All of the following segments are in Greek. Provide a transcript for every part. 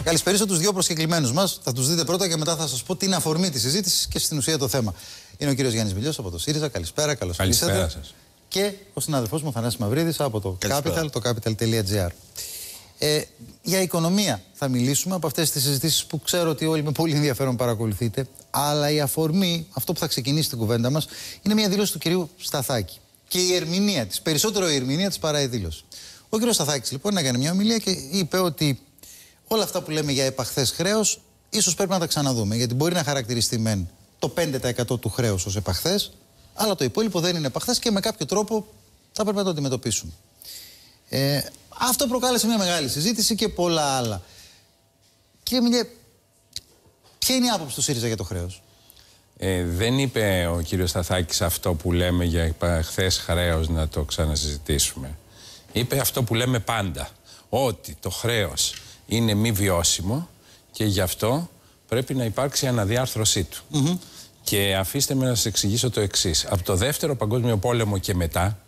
καλησπέρισω τους δύο προσκεκλημένους μας. Θα τους δείτε πρώτα και μετά θα σας πω την αφορμή της συζήτησης και στην ουσία το θέμα. Είναι ο κύριος Γιάννης Μιλιός από το ΣΥΡΙΖΑ. Καλησπέρα, καλώς ήρθατε. Καλησπέρα σας. Και ο συνάδελφός μου Θανάσης Μαυρίδης από το Capital, το capital.gr. Για οικονομία θα μιλήσουμε από αυτές τις συζητήσεις που ξέρω ότι όλοι με πολύ ενδιαφέρον παρακολουθείτε. Αλλά η αφορμή, αυτό που θα ξεκινήσει την κουβέντα μας, είναι μια δήλωση του κυρίου Σταθάκη. Και η ερμηνεία της, περισσότερο η ερμηνεία της παρά η δήλωση. Ο κύριος Σταθάκης λοιπόν έκανε μια ομιλία και είπε ότι όλα αυτά που λέμε για επαχθές χρέος, ίσως πρέπει να τα ξαναδούμε. Γιατί μπορεί να χαρακτηριστεί μεν το 5% του χρέους ως επαχθές, αλλά το υπόλοιπο δεν είναι επαχθές και με κάποιο τρόπο θα πρέπει να το αντιμετωπίσουμε. Αυτό προκάλεσε μια μεγάλη συζήτηση και πολλά άλλα. Κύριε Μιλιέ, ποια είναι η άποψη του ΣΥΡΙΖΑ για το χρέος? Δεν είπε ο κύριος Σταθάκης αυτό που λέμε για επαχθές χρέος να το ξανασυζητήσουμε. Είπε αυτό που λέμε πάντα, ότι το χρέος είναι μη βιώσιμο και γι' αυτό πρέπει να υπάρξει αναδιάρθρωσή του. Και αφήστε με να σας εξηγήσω το εξής. Από το Δεύτερο Παγκόσμιο Πόλεμο και μετά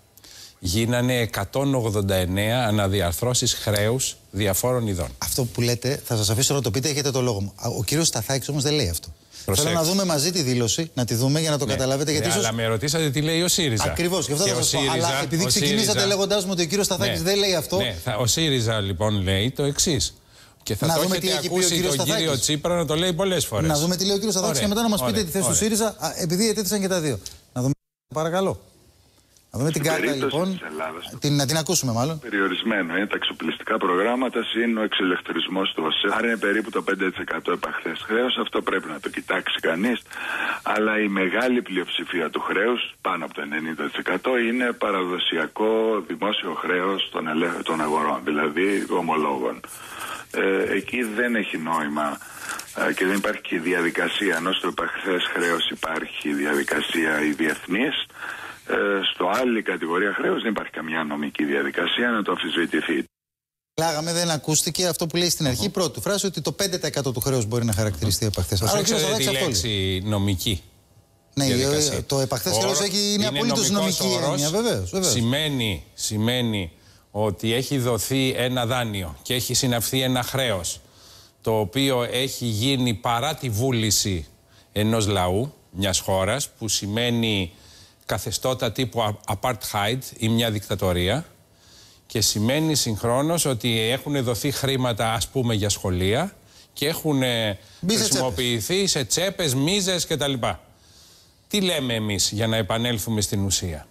γίνανε 189 αναδιαρθρώσεις χρέους διαφόρων ειδών. Αυτό που λέτε, θα σας αφήσω να το πείτε, έχετε το λόγο μου. Ο κύριος Σταθάκης όμως δεν λέει αυτό. Θέλω να δούμε μαζί τη δήλωση, να τη δούμε για να το καταλάβετε. Γιατί ίσως... Αλλά με ρωτήσατε τι λέει ο ΣΥΡΙΖΑ. Ακριβώς, γι' αυτό θα σας πω. Αλλά επειδή ξεκινήσατε λέγοντάς μου ότι ο κύριος Σταθάκης δεν λέει αυτό. Ο ΣΥΡΙΖΑ λοιπόν λέει το εξής. Και θα το έχετε ακούσει τον κύριο Τσίπρα να το λέει πολλές φορές. Να δούμε τι λέει ο κύριος Σταθάκης και μετά να μας πείτε τη θέση του ΣΥΡΙΖΑ, επειδή ετέθησαν και τα δύο. Να δούμε, παρακαλώ. Να δούμε την κάρτα λοιπόν. Να την ακούσουμε μάλλον. Περιορισμένο είναι τα εξοπλιστικά προγράμματα, είναι ο εξελεκτρισμός του ΟΣΕ. Άρα είναι περίπου το 5% επαχθές χρέος. Αυτό πρέπει να το κοιτάξει κανείς. Αλλά η μεγάλη πλειοψηφία του χρέους, πάνω από το 90%, είναι παραδοσιακό δημόσιο χρέος των αγορών, δηλαδή ομολόγων. Εκεί δεν έχει νόημα και δεν υπάρχει και διαδικασία, ενώ στο επαχθές χρέος υπάρχει διαδικασία η διεθνής. Στο άλλη κατηγορία χρέους δεν υπάρχει καμιά νομική διαδικασία να το αμφισβητηθεί. Λέγαμε, δεν ακούστηκε αυτό που λέει στην αρχή, πρώτη φράση, ότι το 5% του χρέους μπορεί να χαρακτηριστεί επαχθές. Άρα ξέρετε τη λέξη νομική. Ναι, το επαχθές χρέος είναι απολύτως νομική έννοια, βεβαίως. Σημαίνει ότι έχει δοθεί ένα δάνειο και έχει συναυθεί ένα χρέος το οποίο έχει γίνει παρά τη βούληση ενός λαού, μιας χώρας, που σημαίνει καθεστώτα τύπου apartheid ή μια δικτατορία, και σημαίνει συγχρόνως ότι έχουν δοθεί χρήματα, ας πούμε, για σχολεία και έχουν χρησιμοποιηθεί σε τσέπες, μίζες κτλ. Τι λέμε εμείς για να επανέλθουμε στην ουσία?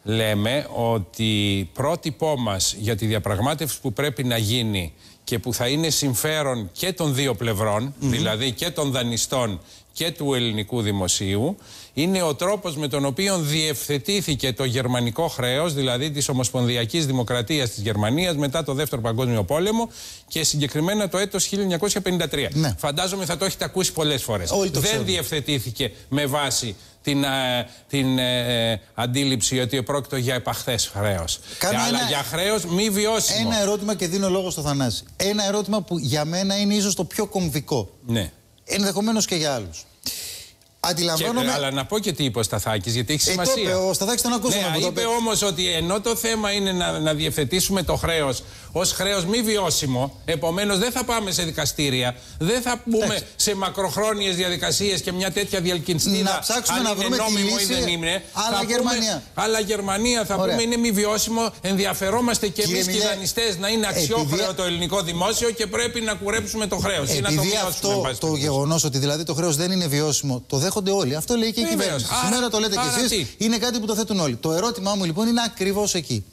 Λέμε ότι πρότυπό μας για τη διαπραγμάτευση που πρέπει να γίνει και που θα είναι συμφέρον και των δύο πλευρών, δηλαδή και των δανειστών και του ελληνικού δημοσίου, είναι ο τρόπος με τον οποίο διευθετήθηκε το γερμανικό χρέος, δηλαδή της Ομοσπονδιακής Δημοκρατίας της Γερμανίας μετά το Δεύτερο Παγκόσμιο Πόλεμο και συγκεκριμένα το έτος 1953. Ναι. Φαντάζομαι θα το έχετε ακούσει πολλές φορές. Δεν διευθετήθηκε με βάση την αντίληψη ότι πρόκειται για επαχθές χρέος. Αλλά για χρέος μη βιώσιμο. Ένα ερώτημα και δίνω λόγο στο Θανάση. Ένα ερώτημα που για μένα είναι ίσως το πιο κομβικό. Ναι. Ενδεχομένως και για άλλους. Αντιλαμβάνομαι... Αλλά να πω και τι είπε ο Σταθάκης, γιατί έχει σημασία. Ο Σταθάκης τον ακούσαμε. Ναι, είπε όμως ότι ενώ το θέμα είναι να διευθετήσουμε το χρέος ως χρέος μη βιώσιμο, επομένως δεν θα πάμε σε δικαστήρια, δεν θα μπούμε σε μακροχρόνιες διαδικασίες και μια τέτοια διαλκυνστίδα. Να ψάξουμε να βρούμε τη λύση. Αλλά Γερμανία θα πούμε είναι μη βιώσιμο. Ενδιαφερόμαστε και εμείς και οι δανειστές να είναι αξιόχρεο το ελληνικό δημόσιο και πρέπει να κουρέψουμε το χρέος. Επειδή αυτό το γεγονός ότι δηλαδή το χρέος δεν είναι βιώσιμο, το δέχονται όλοι. Αυτό λέει και η κυβέρνηση. Σήμερα το λέτε κι εσείς. Είναι κάτι που το θέτουν όλοι. Το ερώτημά μου λοιπόν είναι ακριβώς εκεί.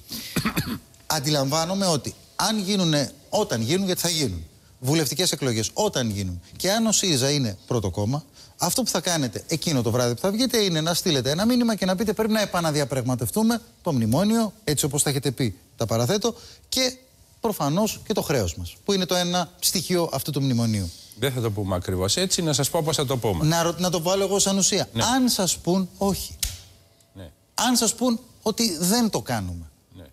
Αντιλαμβάνομαι ότι αν γίνουν, όταν γίνουν, γιατί θα γίνουν, βουλευτικές εκλογές, όταν γίνουν, και αν ο ΣΥΡΙΖΑ είναι πρώτο κόμμα, αυτό που θα κάνετε εκείνο το βράδυ που θα βγείτε είναι να στείλετε ένα μήνυμα και να πείτε πρέπει να επαναδιαπραγματευτούμε το μνημόνιο, έτσι όπως τα έχετε πει, τα παραθέτω, και προφανώς και το χρέος μας, που είναι το ένα στοιχείο αυτού του μνημονίου. Δεν θα το πούμε ακριβώς έτσι, να σας πω πώς θα το πούμε. Να το βάλω εγώ σαν ουσία. Ναι. Αν σας πούν όχι. Ναι. Αν σας πούν ότι δεν το κάνουμε. Ναι.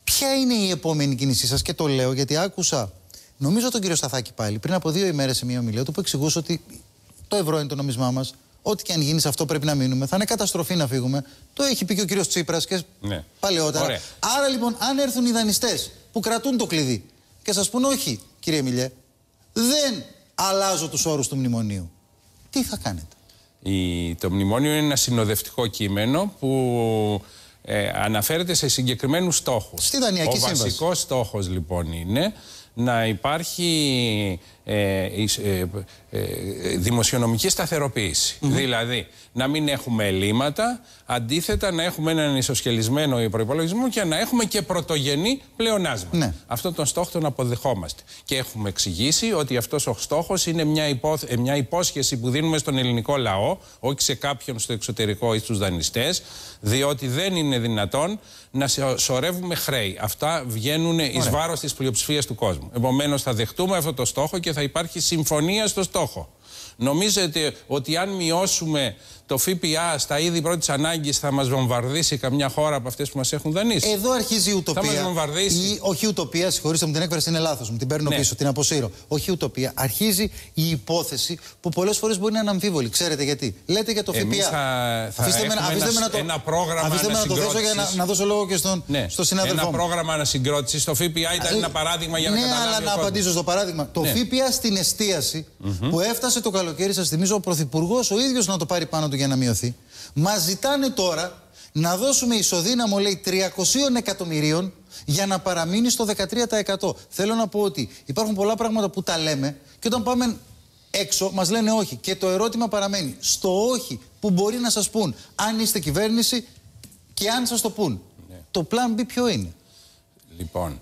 Ποια είναι η επόμενη κίνησή σας? Και το λέω γιατί άκουσα, νομίζω τον κύριο Σταθάκη πάλι, πριν από 2 ημέρες σε μια ομιλία του που εξηγούσε ότι το ευρώ είναι το νομισμά μας. Ό,τι και αν γίνει σε αυτό πρέπει να μείνουμε. Θα είναι καταστροφή να φύγουμε. Το έχει πει και ο κύριος Τσίπρας και παλαιότερα. Ωραία. Άρα λοιπόν, αν έρθουν οι δανειστές που κρατούν το κλειδί και σας πούν όχι, κύριε Μιλιέ, δεν αλλάζω τους όρους του μνημονίου. Τι θα κάνετε? Το μνημόνιο είναι ένα συνοδευτικό κείμενο που αναφέρεται σε συγκεκριμένους στόχους. Στη Δανειακή Σύμβαση. Ο βασικός στόχος λοιπόν είναι να υπάρχει δημοσιονομική σταθεροποίηση. Δηλαδή να μην έχουμε ελλείμματα, αντίθετα να έχουμε έναν ισοσχελισμένο προϋπολογισμό και να έχουμε και πρωτογενή πλεονάσματα. Ναι. Αυτόν τον στόχο τον αποδεχόμαστε. Και έχουμε εξηγήσει ότι αυτός ο στόχος είναι μια υπόσχεση που δίνουμε στον ελληνικό λαό, όχι σε κάποιον στο εξωτερικό ή στους δανειστές, διότι δεν είναι δυνατόν να σωρεύουμε χρέη. Αυτά βγαίνουν εις βάρος της πλειοψηφίας του κόσμου. Επομένως θα δεχτούμε αυτό το στόχο και θα υπάρχει συμφωνία στο στόχο. Νομίζετε ότι αν μειώσουμε το ΦΠΑ στα είδη πρώτης ανάγκης θα μας βομβαρδίσει καμιά χώρα από αυτές που μας έχουν δανείσει? Εδώ αρχίζει η ουτοπία. Θα μας βομβαρδίσει. Όχι ουτοπία, συγχωρήστε μου την έκφραση, είναι λάθος μου. Την παίρνω πίσω, την αποσύρω. Όχι ουτοπία. Αρχίζει η υπόθεση που πολλές φορές μπορεί να είναι αμφίβολη. Ξέρετε γιατί? Λέτε για το ΦΠΑ. Αφήστε με ένα πρόγραμμα ανασυγκρότησης. Το θέσω για να δώσω λόγο και στο συνάδελφό μου. Ένα πρόγραμμα ανασυγκρότησης. Το ΦΠΑ ήταν ένα παράδειγμα για να καταλάβει. Ναι, αλλά να απαντήσω στο παράδειγμα. Το ΦΠΑ στην εστίαση που έφτασε το καλοκαίρι, σας θυμίζω, ο Πρωθυπουργός ο ίδιος να το πάρει πάνω του για να μειωθεί. Μας ζητάνε τώρα να δώσουμε ισοδύναμο, λέει, 300 εκατομμυρίων για να παραμείνει στο 13%. Θέλω να πω ότι υπάρχουν πολλά πράγματα που τα λέμε και όταν πάμε έξω μας λένε όχι. Και το ερώτημα παραμένει στο όχι που μπορεί να σας πούν αν είστε κυβέρνηση και αν σας το πούν. Ναι. Το plan B ποιο είναι? Λοιπόν,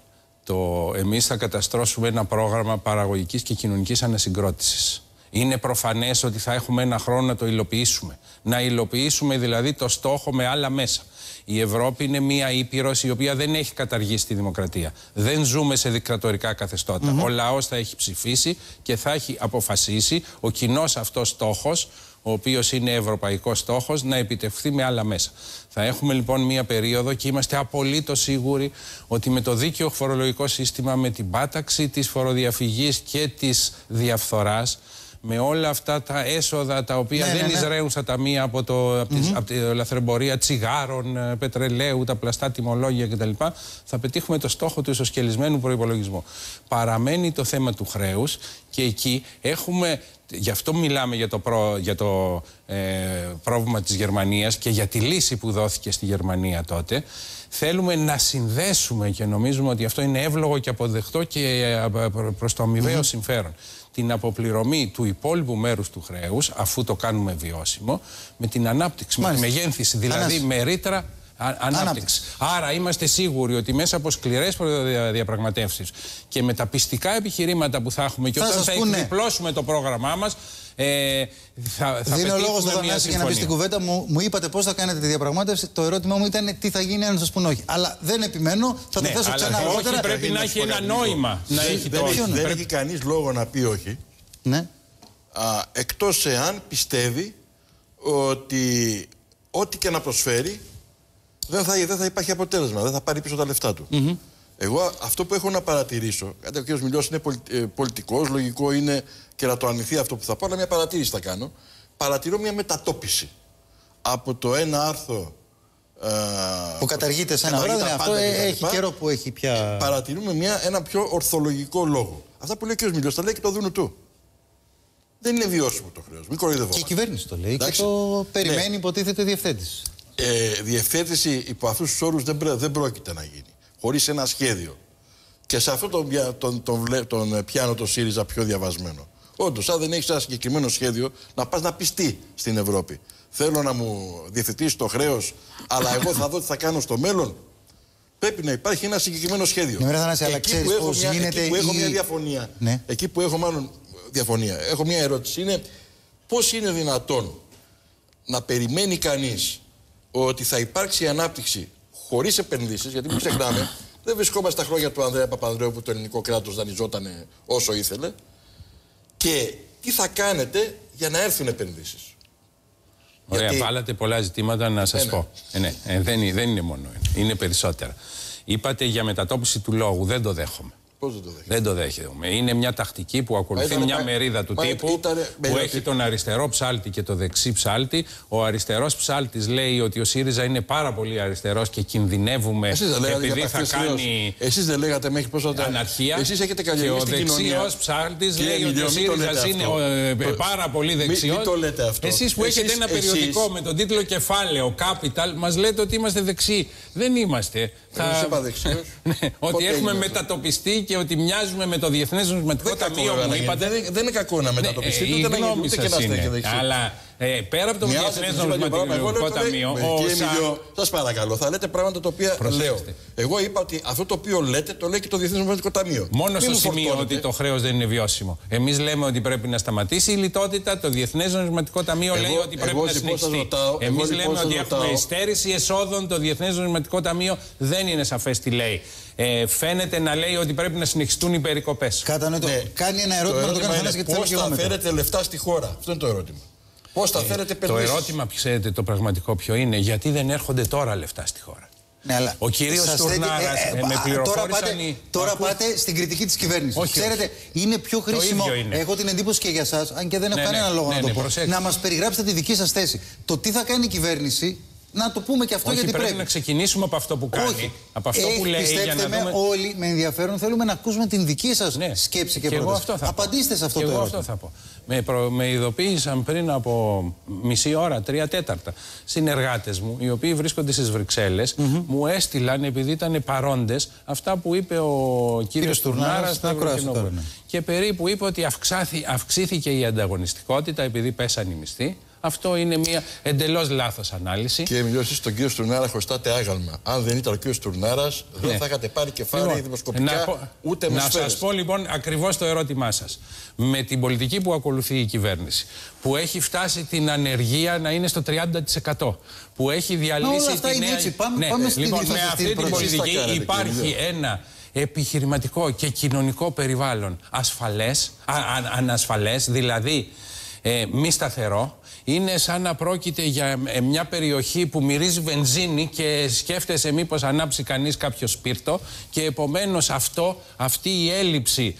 εμείς θα καταστρώσουμε ένα πρόγραμμα παραγωγικής και κοινωνικής ανασυγκρότησης. Είναι προφανές ότι θα έχουμε ένα χρόνο να το υλοποιήσουμε. Να υλοποιήσουμε δηλαδή το στόχο με άλλα μέσα. Η Ευρώπη είναι μια ήπειρος η οποία δεν έχει καταργήσει τη δημοκρατία. Δεν ζούμε σε δικτατορικά καθεστώτα. Ο λαός θα έχει ψηφίσει και θα έχει αποφασίσει ο κοινός αυτός στόχος, ο οποίος είναι ευρωπαϊκός στόχος, να επιτευχθεί με άλλα μέσα. Θα έχουμε λοιπόν μία περίοδο και είμαστε απολύτως σίγουροι ότι με το δίκαιο φορολογικό σύστημα, με την πάταξη της φοροδιαφυγής και της διαφθοράς, με όλα αυτά τα έσοδα τα οποία δεν εισραίουν στα ταμεία από τη λαθρεμπορία τσιγάρων, πετρελαίου, τα πλαστά τιμολόγια κτλ., θα πετύχουμε το στόχο του ισοσκελισμένου προϋπολογισμού. Παραμένει το θέμα του χρέους και εκεί έχουμε, γι' αυτό μιλάμε για το πρόβλημα της Γερμανίας και για τη λύση που δόθηκε στη Γερμανία τότε. Θέλουμε να συνδέσουμε και νομίζουμε ότι αυτό είναι εύλογο και αποδεκτό και προς το αμοιβαίο συμφέρον. Την αποπληρωμή του υπόλοιπου μέρους του χρέους, αφού το κάνουμε βιώσιμο, με την ανάπτυξη, με τη μεγένθηση, δηλαδή με ρήτρα ανάπτυξη. Άρα είμαστε σίγουροι ότι μέσα από σκληρές διαπραγματεύσεις και με τα πιστικά επιχειρήματα που θα έχουμε και όταν θα εκδιπλώσουμε το πρόγραμμά μας, θα δίνω λόγο στον Θανάση για να πει στην κουβέντα μου. Μου είπατε πώς θα κάνετε τη διαπραγμάτευση. Το ερώτημά μου ήταν τι θα γίνει αν σας πούν όχι. Αλλά δεν επιμένω, θα το θέσω ξανά αργότερα. Όχι, πρέπει να έχει ένα νόημα. Δεν έχει κανείς λόγο να πει όχι. Ναι. Εκτός εάν πιστεύει ότι ό,τι και να προσφέρει δεν θα υπάρχει αποτέλεσμα, δεν θα πάρει πίσω τα λεφτά του. Εγώ αυτό που έχω να παρατηρήσω, γιατί ο κ. Μιλιός είναι πολιτικός, λογικό είναι και να το αρνηθεί αυτό που θα πω, αλλά μια παρατήρηση θα κάνω. Παρατηρώ μια μετατόπιση από το ένα άρθρο που καταργείται σε ένα βράδυ, αυτό έχει καιρό που έχει πια. Παρατηρούμε ένα πιο ορθολογικό λόγο. Αυτά που λέει ο κ. Μιλιός τα λέει και το δούνου του. Δεν είναι βιώσιμο το χρέος. Μην κοροϊδευόμαστε. Και η κυβέρνηση το λέει. Εντάξει. Και το περιμένει, υποτίθεται, διευθέτηση. Διευθέτηση υπό αυτούς τους όρους δεν πρόκειται να γίνει. Χωρίς ένα σχέδιο. Και σε αυτό τον πιάνω το ΣΥΡΙΖΑ πιο διαβασμένο. Όντως, αν δεν έχεις ένα συγκεκριμένο σχέδιο, να πας να πεις τι στην Ευρώπη. Θέλω να μου διευθετήσεις το χρέος, αλλά εγώ θα δω τι θα κάνω στο μέλλον. Πρέπει να υπάρχει ένα συγκεκριμένο σχέδιο. Εκεί που έχω μάλλον διαφωνία, έχω μια ερώτηση. Είναι πώς είναι δυνατόν να περιμένει κανείς ότι θα υπάρξει ανάπτυξη χωρίς επενδύσεις, γιατί μην ξεχνάμε, δεν βρισκόμαστε στα χρόνια του Ανδρέα Παπανδρέου που το ελληνικό κράτος δανειζόταν όσο ήθελε. Και τι θα κάνετε για να έρθουν επενδύσεις. Ωραία, γιατί βάλατε πολλά ζητήματα να σας πω. Δεν είναι μόνο ένα, είναι περισσότερα. Είπατε για μετατόπιση του λόγου, δεν το δέχομαι. Πώς δεν το δέχεται? Δεν το δέχομαι. Είναι μια τακτική που ακολουθεί μια μερίδα του τύπου που έχει τον αριστερό ψάλτη και το δεξί ψάλτη. Ο αριστερός ψάλτης λέει ότι ο ΣΥΡΙΖΑ είναι πάρα πολύ αριστερός και κινδυνεύουμε επειδή θα κάνει. Εσείς δεν λέγατε μέχρι πρόσφατα αναρχία. Εσείς έχετε καλλιεργήσει την κοινωνία. Και ο δεξιός ψάλτης λέει ότι ο ΣΥΡΙΖΑ είναι πάρα πολύ δεξιός. Μην το λέτε αυτό. Εσείς που έχετε ένα περιοδικό με τον τίτλο Κεφάλαιο Capital, μας λέτε ότι είμαστε δεξιοί. Δεν είμαστε. Ότι έχουμε μετατοπιστεί και ότι μοιάζουμε με το Διεθνές Νομισματικό Ταμείο, μου είπατε. Δεν είναι κακό να μετατοπιστείτε, ούτε να γίνετε δεξιοί. Αλλά πέρα από το Διεθνές Νομισματικό Ταμείο. Κύριε Μιλιό, σας παρακαλώ, θα λέτε πράγματα τα οποία λέω. Εγώ είπα ότι αυτό το οποίο λέτε το λέει και το Διεθνές Νομισματικό Ταμείο. Μόνο στο σημείο ότι το χρέος δεν είναι βιώσιμο. Εμείς λέμε ότι πρέπει να σταματήσει η λιτότητα. Το Διεθνές Νομισματικό Ταμείο λέει ότι πρέπει να συνεχιστεί. Εμείς λέμε ότι έχουμε υστέρηση εσόδων. Το Διεθνές Νομισματικό Ταμείο δεν είναι σαφές τι λέει. Φαίνεται να λέει ότι πρέπει να συνεχιστούν οι περικοπές. Κατανοητό. Κάνει ένα ερώτημα να το κάνει γιατί πώς θα φέρετε λεφτά στη χώρα? Αυτό είναι το ερώτημα. Πώς θα φέρετε επενδύσεις? Το ερώτημα, ξέρετε, το πραγματικό ποιο είναι? Γιατί δεν έρχονται τώρα λεφτά στη χώρα? Ναι, αλλά ο κύριος Στουρνάρας με πληροφόρησαν. Τώρα πάτε στην κριτική της κυβέρνησης. Ξέρετε, είναι πιο χρήσιμο. Έχω την εντύπωση και για εσάς, αν και δεν έχω κανένα λόγο να το πω, να μας περιγράψετε τη δική σας θέση. Το τι θα κάνει η κυβέρνηση. Να το πούμε και αυτό γιατί πρέπει να ξεκινήσουμε από αυτό που κάνει. Από αυτό που λέει. Πιστέψτε με, όλοι με ενδιαφέρον θέλουμε να ακούσουμε την δική σας σκέψη και πρόταση. Απαντήστε σε αυτό το ερώτημα. Αυτό θα πω. Με ειδοποίησαν πριν από μισή ώρα, 3/4 συνεργάτες μου, οι οποίοι βρίσκονται στις Βρυξέλλες, μου έστειλαν, επειδή ήταν παρόντες, αυτά που είπε ο κύριος Στουρνάρας στο Ευρωκοινοβούλιο. Και περίπου είπε ότι αυξήθηκε η ανταγωνιστικότητα επειδή πέσαν οι μισθοί. Αυτό είναι μια εντελώς λάθος ανάλυση. Κύριε Μιλιό, εσείς τον κύριο Στουρνάρα χρωστάτε άγαλμα. Αν δεν ήταν ο κύριος Στουρνάρας, δεν θα είχατε πάρει κεφάλαια δημοσκοπικά ούτε με σφαίρες. Να σας πω λοιπόν ακριβώς το ερώτημά σας. Με την πολιτική που ακολουθεί η κυβέρνηση, που έχει φτάσει την ανεργία να είναι στο 30%, που έχει διαλύσει τη νέα. Λοιπόν, με αυτή την πολιτική υπάρχει ένα επιχειρηματικό και κοινωνικό περιβάλλον ανασφαλές, δηλαδή μη σταθερό. Είναι σαν να πρόκειται για μια περιοχή που μυρίζει βενζίνη και σκέφτεσαι μήπως ανάψει κανείς κάποιο σπίρτο, και επομένως αυτή η έλλειψη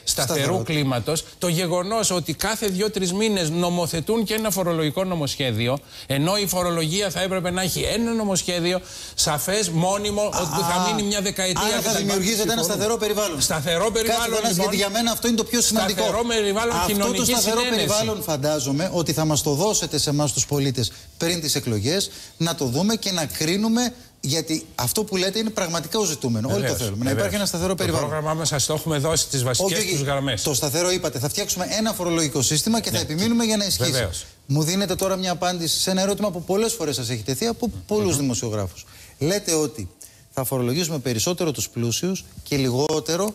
σταθερού κλίματος, το γεγονός ότι κάθε 2-3 μήνες νομοθετούν και ένα φορολογικό νομοσχέδιο, ενώ η φορολογία θα έπρεπε να έχει ένα νομοσχέδιο σαφές, μόνιμο, ότι θα μείνει μια δεκαετία. Άρα θα δημιουργήσετε ένα σταθερό περιβάλλον. Σταθερό περιβάλλον, λοιπόν, γιατί για μένα αυτό είναι το πιο σημαντικό. Σταθερό περιβάλλον, αυτό το σταθερό περιβάλλον φαντάζομαι ότι θα μας το δώσετε σε εμάς τους πολίτες πριν τις εκλογές, να το δούμε και να κρίνουμε, γιατί αυτό που λέτε είναι πραγματικά ο ζητούμενο. Όλοι το θέλουμε. Να υπάρχει ένα σταθερό περιβάλλον. Το πρόγραμμά μας σας το έχουμε δώσει τις βασικές τους γραμμές. Το σταθερό είπατε, θα φτιάξουμε ένα φορολογικό σύστημα και θα επιμείνουμε για να ισχύσει. Βεβαίως. Μου δίνετε τώρα μια απάντηση σε ένα ερώτημα που πολλές φορές σας έχει τεθεί από πολλούς δημοσιογράφους. Λέτε ότι θα φορολογήσουμε περισσότερο τους πλούσιους και λιγότερο,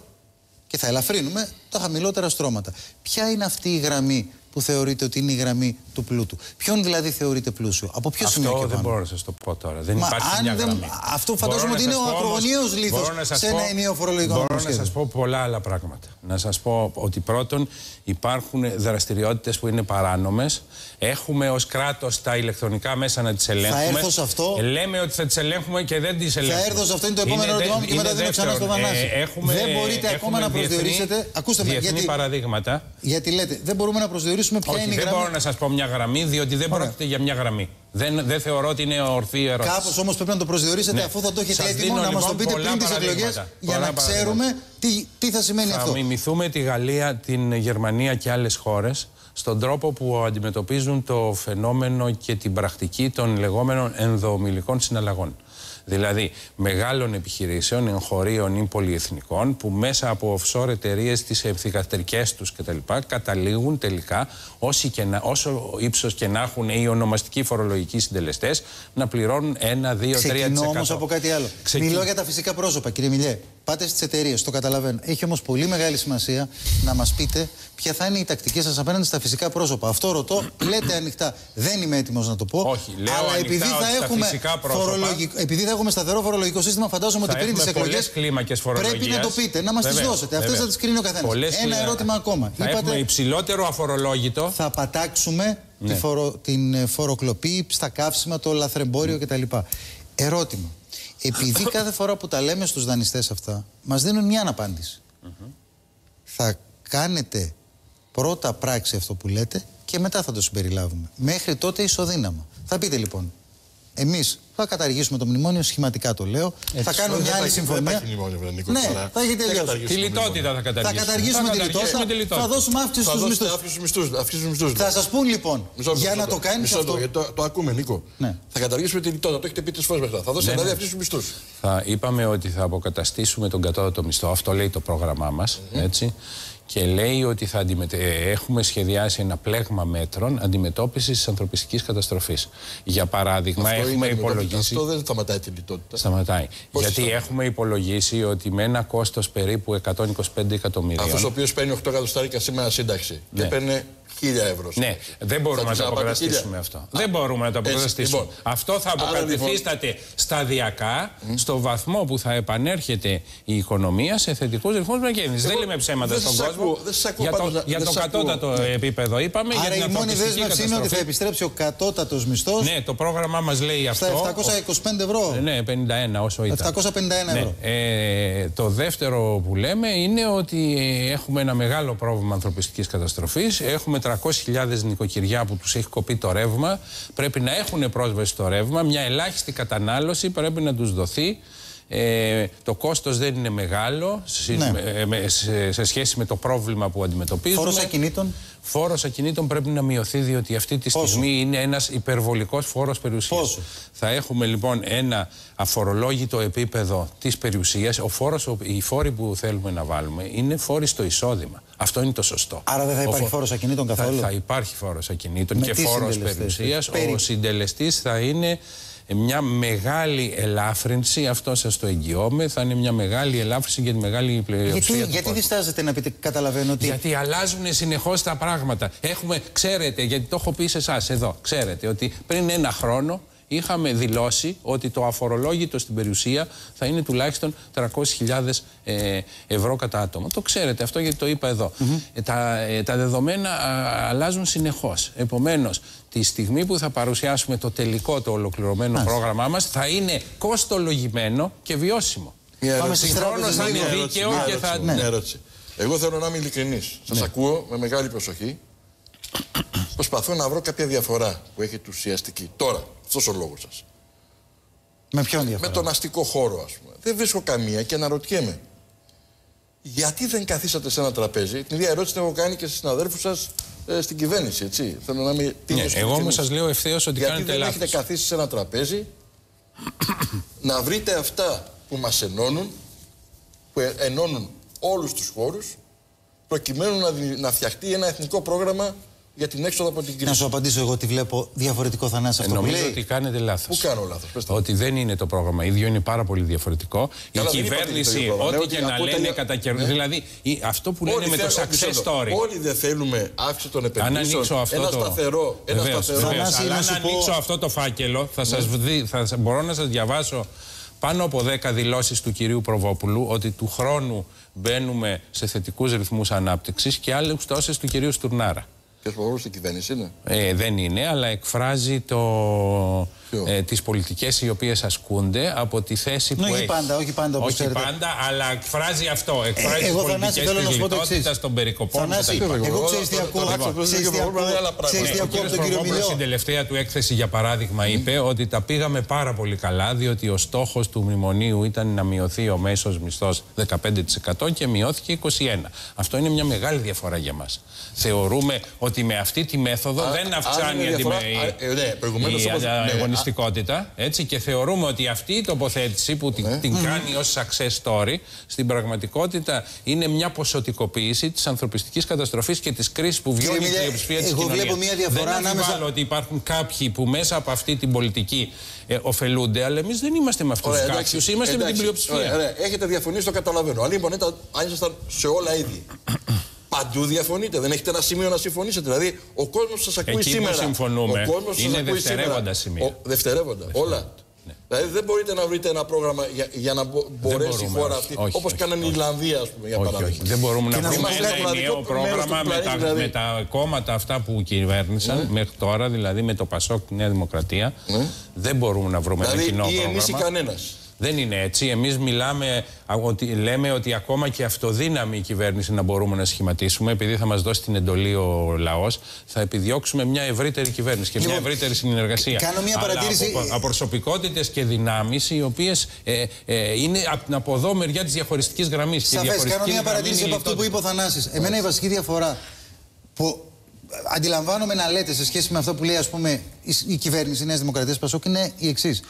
και θα ελαφρύνουμε τα χαμηλότερα στρώματα. Ποια είναι αυτή η γραμμή που θεωρείτε ότι είναι η γραμμή του πλούτου? Ποιον δηλαδή θεωρείτε πλούσιο? Από ποιο σημείο και πάνω? Δεν μπορώ να σας το πω τώρα. Δεν υπάρχει μια γραμμή. Αυτό φαντάζομαι ότι είναι ο ακρογωνιαίος λίθος σε ένα ενιαίο φορολογικό νομοσχέδιο. Μπορώ να σας πω πολλά άλλα πράγματα. Να σας πω ότι πρώτον υπάρχουν δραστηριότητες που είναι παράνομες. Έχουμε ως κράτος τα ηλεκτρονικά μέσα να τις ελέγχουμε. Θα έρθω σε αυτό. Λέμε ότι θα τις ελέγχουμε και δεν τις ελέγχουμε. Θα έρθω σε αυτό, είναι το επόμενο ερώτημα μου και μετά δίνω ξανά στο Θανάση. Δεν μπορείτε ακόμα να προσδιορίσετε. Ακούστε με, γιατί παραδείγματα. Γιατί λέτε, δεν μπορούμε να προσδιορίσουμε ποια είναι η γραμμή. Δεν μπορώ να σας πω μια γραμμή, διότι δεν πρόκειται για μια γραμμή. Δεν θεωρώ ότι είναι ορθή η ερώτηση. Κάπως όμως πρέπει να το προσδιορίσετε, αφού θα το έχετε έτοιμο, να μας το πείτε πριν τις εκλογές, για να ξέρουμε τι θα σημαίνει αυτό. Θα μιμηθούμε τη Γαλλία, την Γερμανία και άλλες χώρες στον τρόπο που αντιμετωπίζουν το φαινόμενο και την πρακτική των λεγόμενων ενδοομιλικών συναλλαγών. Δηλαδή μεγάλων επιχειρήσεων, εγχωρίων ή πολυεθνικών, που μέσα από offshore εταιρείες, τις ευθυγατρικές τους κτλ. Καταλήγουν τελικά, όσο ύψος και να έχουν οι ονομαστικοί φορολογικοί συντελεστές, να πληρώνουν 1-2-3%. Ξεκινώ όμως από κάτι άλλο. Μιλώ για τα φυσικά πρόσωπα, κύριε Μιλιέ. Πάτε στις εταιρείες, το καταλαβαίνω. Έχει όμως πολύ μεγάλη σημασία να μας πείτε ποια θα είναι η τακτική σας απέναντι στα φυσικά πρόσωπα. Αυτό ρωτώ, λέτε ανοιχτά. Δεν είμαι έτοιμος να το πω. Όχι, λέω αλλά επειδή θα έχουμε σταθερό φορολογικό σύστημα, φαντάζομαι ότι πριν τις εκλογές πρέπει να το πείτε, να μας τις δώσετε. Αυτές θα τις κρίνει ο καθένας. Ένα ερώτημα ακόμα. Θα έχουμε υψηλότερο αφορολόγητο. Θα πατάξουμε την φοροκλοπή στα καύσιμα, το λαθρεμπόριο κτλ. Ερώτημα. Επειδή κάθε φορά που τα λέμε στους δανειστές αυτά, μας δίνουν μια αναπάντηση. Θα κάνετε πρώτα πράξη αυτό που λέτε και μετά θα το συμπεριλάβουμε. Μέχρι τότε ισοδύναμα. Θα πείτε λοιπόν, εμείς θα καταργήσουμε το μνημόνιο, σχηματικά το λέω. Θα κάνουμε μια άλλη συμφωνία. Δεν υπάρχει μνημόνιο, Νίκο. Ναι, θα έχει τελειώσει. Τη λιτότητα θα καταργήσουμε. Θα καταργήσουμε τη λιτότητα. Θα δώσουμε αύξηση στους μισθούς. Θα σας πούν λοιπόν, για να το κάνεις αυτό. Το ακούμε, Νίκο. Θα καταργήσουμε τη λιτότητα. Το έχετε πει 3 φορές μετά. Θα δώσετε δηλαδή αύξηση στους μισθούς. Είπαμε ότι θα αποκαταστήσουμε τον κατώτατο μισθό. Αυτό λέει το πρόγραμμά μας. Έτσι. Και λέει ότι έχουμε σχεδιάσει ένα πλέγμα μέτρων αντιμετώπισης της ανθρωπιστικής καταστροφής. Για παράδειγμα, έχουμε υπολογίσει. Αυτό δεν σταματάει τη λιτότητα. Σταματάει. Γιατί έχουμε υπολογίσει ότι με ένα κόστος περίπου 125 εκατομμυρίων. Αυτός ο οποίος παίρνει 8 εκατοστάρικα σήμερα σύνταξη και παίρνει 1.000 ευρώ. Ναι, δεν μπορούμε να το αποκαταστήσουμε αυτό. Δεν μπορούμε να το αποκαταστήσουμε. Λοιπόν, αυτό θα αποκαταστήσατε σταδιακά στο βαθμό που θα επανέρχεται η οικονομία σε θετικούς ρυθμούς μεγέθυνσης. Δεν λέμε ψέματα στον κόσμο. Για το κατώτατο επίπεδο είπαμε. Άρα η μόνη δέσμευση είναι ότι θα επιστρέψει ο κατώτατος μισθός. Ναι, το πρόγραμμά μας λέει αυτό. Στα 725 ευρώ. Ναι, 51 όσο ήταν. 751 ευρώ. Το δεύτερο που λέμε είναι ότι έχουμε ένα μεγάλο πρόβλημα ανθρωπιστικής καταστροφής. Έχουμε 300.000 νοικοκυριά που τους έχει κοπεί το ρεύμα. Πρέπει να έχουν πρόσβαση στο ρεύμα. Μια ελάχιστη κατανάλωση πρέπει να τους δοθεί. Το κόστος δεν είναι μεγάλο σε σχέση με το πρόβλημα που αντιμετωπίζουμε. Φόρος ακινήτων. Φόρος ακινήτων πρέπει να μειωθεί, διότι αυτή τη στιγμή είναι ένας υπερβολικός φόρος περιουσίας. Πόσο? Θα έχουμε λοιπόν ένα αφορολόγητο επίπεδο της περιουσίας. Οι φόροι που θέλουμε να βάλουμε είναι φόροι στο εισόδημα. Αυτό είναι το σωστό. Άρα δεν θα υπάρχει φόρος ακινήτων καθόλου. Θα υπάρχει φόρος ακινήτων και φόρος περιουσίας. Ο συντελεστής θα είναι μια μεγάλη ελάφρυνση, αυτό σας το εγγυώμαι, θα είναι μια μεγάλη ελάφρυνση για τη μεγάλη πλειοψηφία. Γιατί διστάζετε να πείτε, καταλαβαίνω ότι. Γιατί αλλάζουν συνεχώς τα πράγματα. Ξέρετε, γιατί το έχω πει σε εσάς εδώ, ξέρετε ότι πριν 1 χρόνο είχαμε δηλώσει ότι το αφορολόγητο στην περιουσία θα είναι τουλάχιστον 300.000 ευρώ κατά άτομο. Το ξέρετε αυτό γιατί το είπα εδώ. Τα δεδομένα αλλάζουν συνεχώς. Επομένως, τη στιγμή που θα παρουσιάσουμε το τελικό, το ολοκληρωμένο πρόγραμμά μας, θα είναι κοστολογημένο και βιώσιμο. Συγχρόνως θα είναι δίκαιο και θα. Μια ερώτηση. Εγώ θέλω να είμαι ειλικρινής. Σας ακούω με μεγάλη προσοχή. Προσπαθώ να βρω κάποια διαφορά που έχετε ουσιαστική. Τώρα, αυτός ο λόγος σας. Με ποιον διαφορά? Με τον αστικό χώρο, ας πούμε. Δεν βρίσκω καμία και αναρωτιέμαι. Γιατί δεν καθίσατε σε ένα τραπέζι? Την ίδια ερώτηση την έχω κάνει και στους συναδέλφους σας στην κυβέρνηση, έτσι. Θέλω να είμαι τίμιος. Εγώ όμως σας λέω ευθέως ότι κάνετε λάθος. Γιατί δεν έχετε καθίσει σε ένα τραπέζι να βρείτε αυτά που μας ενώνουν, που ενώνουν όλους τους χώρους, προκειμένου να φτιαχτεί ένα εθνικό πρόγραμμα για την έξοδο από την κρίση. Να σου απαντήσω εγώ ότι βλέπω διαφορετικό, Θανάση, αυτό που λέει. Νομίζω ότι κάνετε λάθος. Πού κάνω λάθος? Ότι δεν είναι το πρόγραμμα ίδιο, είναι πάρα πολύ διαφορετικό. Καλά, η κυβέρνηση, ό,τι και να λένε κατά καιρό. Δηλαδή, αυτό που λένε με το success story. Όλοι δεν θέλουμε αύξηση των επενδύσεων. Αν ανοίξω αυτό ένα σταθερό. Αλλά αν ανοίξω αυτό το φάκελο, μπορώ να σας διαβάσω πάνω από 10 δηλώσεις του κυρίου Προβόπουλου ότι του χρόνου μπαίνουμε σε θετικούς ρυθμούς ανάπτυξης και άλλες τόσες του κυρίου Στουρνάρα. Ποιος Προβόπουλος στην κυβέρνηση είναι? Δεν είναι, αλλά εκφράζει τις πολιτικές οι οποίες ασκούνται από τη θέση που έχει. Όχι πάντα, όπως ξέρετε. Όχι πάντα, αλλά εκφράζει αυτό. Εκφράζει τις πολιτικές της λιτότητας, των περικοπών κτλ. Εγώ ξέρεις τι ακούω από τον κύριο Μιλιό. Στην τελευταία του έκθεση, για παράδειγμα, είπε ότι τα πήγαμε πάρα πολύ καλά, διότι ο στόχος του μνημονίου ήταν να μειωθεί ο μέσος μισθός 15% και μειώθηκε 21%. Αυτό είναι μια μεγάλη διαφορά για μας. Θεωρούμε ότι με αυτή τη μέθοδο δεν αυξάνει η αγωνιστικότητα, έτσι, και θεωρούμε ότι αυτή η τοποθέτηση που την κάνει ως success story στην πραγματικότητα είναι μια ποσοτικοποίηση της ανθρωπιστικής καταστροφής και της κρίσης που βιώνει η πλειοψηφία της κοινωνίας. Δεν αμφιβάλλω ότι υπάρχουν κάποιοι που μέσα από αυτή την πολιτική ωφελούνται, αλλά εμείς δεν είμαστε με αυτούς τους κάποιους, είμαστε με την πλειοψηφία. Έχετε διαφωνήσει, το καταλαβαίνω. Αλλά λοιπόν, αν ήσασταν σε όλα ίδιοι. Παντού διαφωνείτε, δεν έχετε ένα σημείο να συμφωνήσετε. Δηλαδή, ο κόσμος σας ακούει εκεί σήμερα. Εκεί που συμφωνούμε είναι δευτερεύοντα σημεία. Δευτερεύοντα, όλα. Ναι. Δηλαδή, δεν μπορείτε να βρείτε ένα πρόγραμμα για να μπορέσει η χώρα αυτή, όπως κάνανε η Ιρλανδία, ας πούμε, για παράδειγμα. Όχι. Δεν μπορούμε να βρούμε ένα ενιαίο πρόγραμμα με τα κόμματα αυτά που κυβέρνησαν μέχρι τώρα, δηλαδή με το ΠΑΣΟΚ, τη Νέα Δημοκρατία. Δεν μπορούμε να βρούμε ένα κοινό πρόγραμμα. Ή εμείς ή κανένας. Δεν είναι έτσι. Εμείς λέμε ότι ακόμα και αυτοδύναμη η κυβέρνηση να μπορούμε να σχηματίσουμε, επειδή θα μας δώσει την εντολή ο λαός, θα επιδιώξουμε μια ευρύτερη κυβέρνηση και μια ευρύτερη συνεργασία. Κάνω μια παρατήρηση. Από προσωπικότητες και δυνάμεις, οι οποίες είναι από εδώ μεριά της διαχωριστικής γραμμής. Σαφές. Κάνω μια παρατήρηση από αυτό που είπε ο Θανάσης. Εμένα η βασική διαφορά που αντιλαμβάνομαι να λέτε σε σχέση με αυτό που λέει, ας πούμε, η κυβέρνηση, η Νέα Δημοκρατία Πασόκ, είναι η εξής.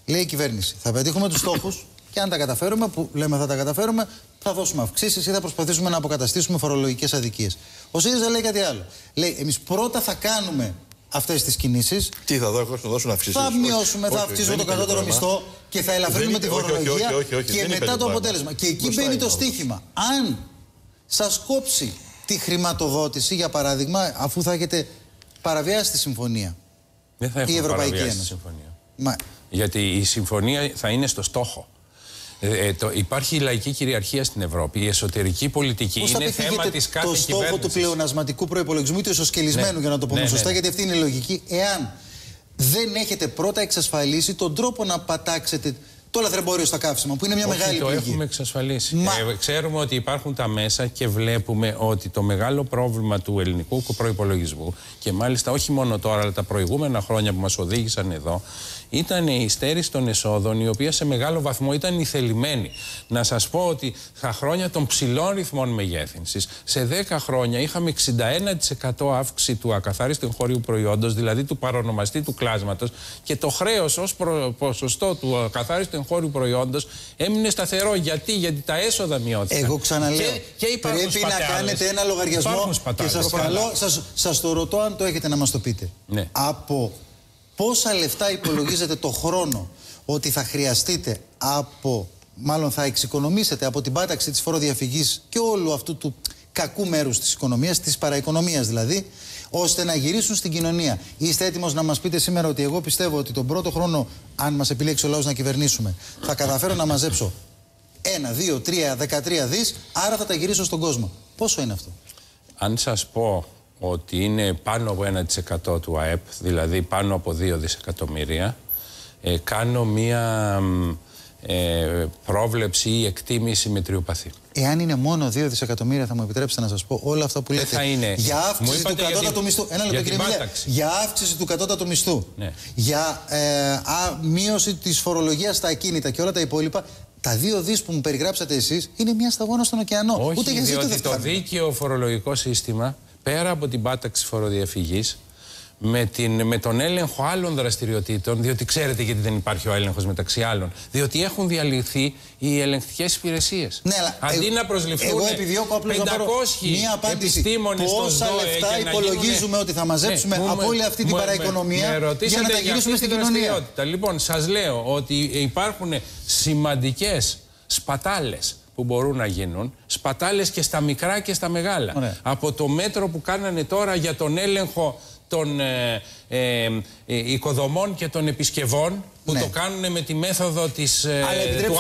Λέει η κυβέρνηση: θα πετύχουμε τους στόχους και αν τα καταφέρουμε, που λέμε θα τα καταφέρουμε, θα δώσουμε αυξήσεις ή θα προσπαθήσουμε να αποκαταστήσουμε φορολογικές αδικίες. Ο ΣΥΡΙΖΑ λέει κάτι άλλο. Λέει: εμείς πρώτα θα κάνουμε αυτές τις κινήσεις. Τι θα δώσουν αυξήσεις? Θα μειώσουμε, θα αυξήσουμε το κατώτερο μισθό και θα ελαφρύνουμε τη φορολογία. Και μετά το αποτέλεσμα. Και εκεί μπαίνει το στίχημα. Αν σας κόψει τη χρηματοδότηση, για παράδειγμα, αφού θα έχετε παραβιάσει τη συμφωνία, δεν θα έχουμε παραβιάσει τη συμφωνία. Γιατί η συμφωνία θα είναι στο στόχο. Υπάρχει η λαϊκή κυριαρχία στην Ευρώπη. Η εσωτερική πολιτική είναι θέμα της κάθε κυβέρνησης. Το στόχο του πλεονασματικού προϋπολογισμού ή του ισοσκελισμένου, για να το πούμε σωστά, γιατί αυτή είναι η λογική, εάν δεν έχετε πρώτα εξασφαλίσει τον τρόπο να πατάξετε το λαθρεμπόριο στα καύσιμα, που είναι μια μεγάλη πληγή. Το έχουμε εξασφαλίσει. Ξέρουμε ότι υπάρχουν τα μέσα και βλέπουμε ότι το μεγάλο πρόβλημα του ελληνικού προϋπολογισμού, και μάλιστα όχι μόνο τώρα, αλλά τα προηγούμενα χρόνια που μας οδήγησαν εδώ, ήταν η υστέρηση των εσόδων, η οποία σε μεγάλο βαθμό ήταν η θελημένη. Να σας πω ότι στα χρόνια των ψηλών ρυθμών μεγέθυνσης, σε 10 χρόνια είχαμε 61% αύξηση του ακαθάριστου εγχώριου προϊόντος, δηλαδή του παρονομαστή του κλάσματος, και το χρέος ως ποσοστό του ακαθάριστου εγχώριου προϊόντος έμεινε σταθερό. Γιατί τα έσοδα μειώθηκαν. Εγώ ξαναλέω, πρέπει να κάνετε ένα λογαριασμό και σας καλώ, σας το ρωτώ αν το έχετε να μας το πείτε. Ναι. Από πόσα λεφτά υπολογίζετε το χρόνο ότι θα χρειαστείτε μάλλον θα εξοικονομήσετε από την πάταξη της φοροδιαφυγής και όλου αυτού του κακού μέρους της οικονομίας, της παραοικονομίας δηλαδή, ώστε να γυρίσουν στην κοινωνία? Είστε έτοιμος να μας πείτε σήμερα ότι εγώ πιστεύω ότι τον πρώτο χρόνο, αν μας επιλέξει ο λαός να κυβερνήσουμε, θα καταφέρω να μαζέψω 1, 2, 3, 13 δις, άρα θα τα γυρίσω στον κόσμο? Πόσο είναι αυτό? Αν σας πω ότι είναι πάνω από 1% του ΑΕΠ, δηλαδή πάνω από 2 δισεκατομμύρια, κάνω μία πρόβλεψη ή εκτίμηση μετριοπαθή. Εάν είναι μόνο 2 δισεκατομμύρια, θα μου επιτρέψετε να σας πω όλα αυτά που λέτε για αύξηση του κατώτατου μισθού. Ένα λεπτό, κύριε Μιλέα. Για αύξηση του κατώτατου μισθού. Ναι. Για μείωση της φορολογίας στα ακίνητα και όλα τα υπόλοιπα. Τα 2 δις που μου περιγράψατε εσείς είναι μια σταγόνα στον ωκεανό. Όχι, ούτε για διότι το δίκαιο φορολογικό σύστημα, πέρα από την πάταξη φοροδιαφυγής, με τον έλεγχο άλλων δραστηριοτήτων, διότι ξέρετε γιατί δεν υπάρχει ο έλεγχος μεταξύ άλλων, διότι έχουν διαλυθεί οι ελεγκτικές υπηρεσίες. Ναι, αλλά αντί να προσληφθούν 500 επιστήμονες στο ΣΔΟΕ, πόσα λεφτά υπολογίζουμε ότι θα μαζέψουμε από όλη αυτή την παραοικονομία για να τα γυρίσουμε στην κοινωνία? Λοιπόν, σας λέω ότι υπάρχουν σημαντικές σπατάλες που μπορούν να γίνουν, σπατάλες και στα μικρά και στα μεγάλα. Ωραία. Από το μέτρο που κάνανε τώρα για τον έλεγχο των οικοδομών και των επισκευών, που το κάνουν με τη μέθοδο του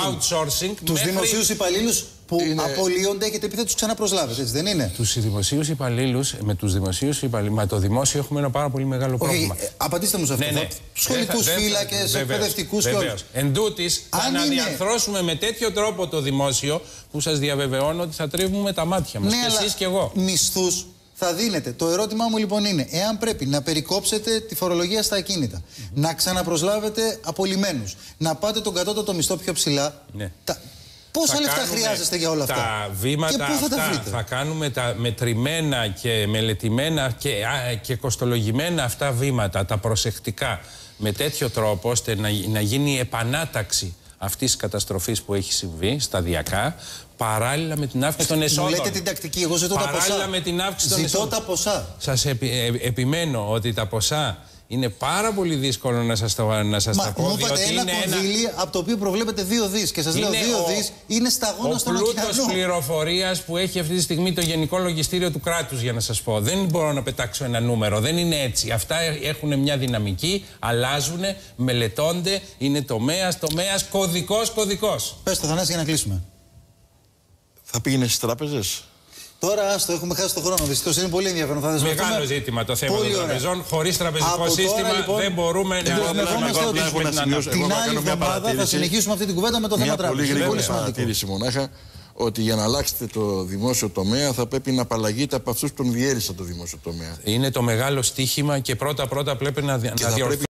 outsourcing. Τους δημοσίους υπαλλήλους που απολύονται, έχετε πει θα τους ξαναπροσλάβετε, έτσι δεν είναι? Τους δημοσίους υπαλλήλους, με τους δημοσίους υπαλλήλους, με το δημόσιο έχουμε ένα πάρα πολύ μεγάλο πρόβλημα. Απαντήστε μου σε αυτό. Ναι. Σχολικούς φύλακες, εκπαιδευτικούς και όλους. Εν τούτης, θα αναδιαρθρώσουμε με τέτοιο τρόπο το δημόσιο, που σας διαβεβαιώνω ότι θα τρίβουμε τα μάτια μας, και εσείς και εγώ. Μισθούς θα δίνετε. Το ερώτημά μου λοιπόν είναι, εάν πρέπει να περικόψετε τη φορολογία στα ακίνητα, να ξαναπροσλάβετε απολυμμένους, να πάτε τον κατώτατο μισθό πιο ψηλά, πόσα λεφτά χρειάζεστε για όλα αυτά? Τα βήματα και πού θα αυτά θα κάνουμε τα μετρημένα και μελετημένα και κοστολογημένα αυτά βήματα, τα προσεκτικά, με τέτοιο τρόπο ώστε να γίνει η επανάταξη αυτής της καταστροφής που έχει συμβεί σταδιακά, παράλληλα με την αύξηση των εσόδων. Μου λέτε την τακτική, εγώ ζητώ τα ποσά. Παράλληλα με την αύξηση των εσόδων. Ζητώ τα ποσά. Σας επιμένω ότι τα ποσά είναι πάρα πολύ δύσκολο να σας τα πω. Μου είπατε ένα κονδύλι από το οποίο προβλέπετε 2 δις και σας λέω 2 δις είναι σταγόνα στον ωκεανό. Ο πλούτος πληροφορίας που έχει αυτή τη στιγμή το Γενικό Λογιστήριο του κράτους, για να σας πω. Δεν μπορώ να πετάξω ένα νούμερο, δεν είναι έτσι. Αυτά έχουν μια δυναμική, αλλάζουν, μελετώνται, είναι τομέας, κωδικός. Πες το, Θανάση, για να κλείσουμε. Θα πήγαινε στις τράπεζες? Τώρα άστο, έχουμε χάσει το χρόνο. Δυστυχώς είναι πολύ ενδιαφέρον. Θα μεγάλο ζήτημα το θέμα των τραπεζών. Χωρίς τραπεζικό σύστημα δεν μπορούμε να αντιμετωπίσουμε την ανάπτυξη. Την άλλη εβδομάδα θα συνεχίσουμε αυτή την κουβέντα με το θέμα τραπεζών. Μια πολύ παρατήρηση μονάχα, ότι για να αλλάξετε το δημόσιο τομέα θα πρέπει να απαλλαγείτε από αυτούς που τον διέλυσαν το δημόσιο τομέα. Είναι το μεγάλο στίχημα και πρώτα πρέπει να διορθώσουμε.